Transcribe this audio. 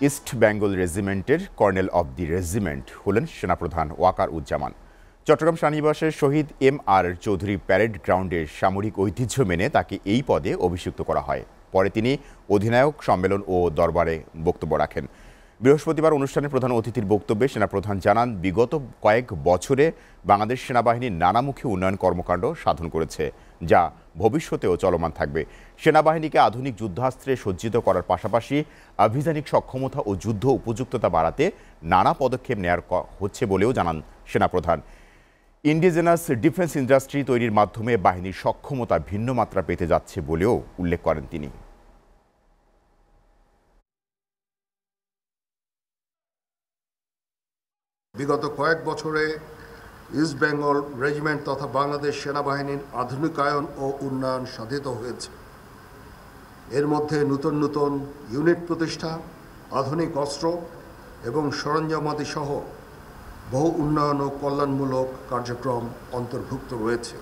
East Bengal রেজিমেন্টের colonel of the regiment হলেন সেনাপ্রধান ওয়াকার উজ্জামান। চট্টগ্রাম সেনানিবাসের শহীদ MR চৌধুরী প্যারেড গ্রাউন্ডে সামরিক ঐতিহ্য মেনে তাকে এই পদে অভিষিক্ত করা হয়। পরে তিনি অধিনায়ক সম্মেলন ও দরবারে বক্তব্য রাখেন। বৃহস্পতিবার অনুষ্ঠানে প্রধান অতিথির বক্তব্যে সেনাপ্রধান জানান, বিগত কয়েক বছরে বাংলাদেশ সেনাবাহিনী নানামুখী উন্নয়ন কর্মকাণ্ড সাধন করেছে, যা ভবিষ্যতেও চলমান থাকবে। সেনাবাহিনীকে আধুনিক যুদ্ধাস্ত্রে সজ্জিত করার পাশাপাশি আভিযানিক সক্ষমতা ও যুদ্ধ উপযুক্ততা বাড়াতে নানা পদক্ষেপ নেওয়া হচ্ছে বলেও জানান সেনাপ্রধান। ইন্ডিজেনাস ডিফেন্স ইন্ডাস্ট্রি তৈরির মাধ্যমে বাহিনীর সক্ষমতা ভিন্ন মাত্রা পেতে যাচ্ছে বলেও উল্লেখ করেন তিনি। বিগত কয়েক বছরে ইস্ট বেঙ্গল রেজিমেন্ট তথা বাংলাদেশ সেনাবাহিনীর আধুনিকায়ন ও উন্নয়ন সাধিত হয়েছে। এর মধ্যে নতুন নতুন ইউনিট প্রতিষ্ঠা, আধুনিক অস্ত্র এবং সরঞ্জামাদি সহ বহু উন্নয়ন ও কল্যাণমূলক কার্যক্রম অন্তর্ভুক্ত রয়েছে।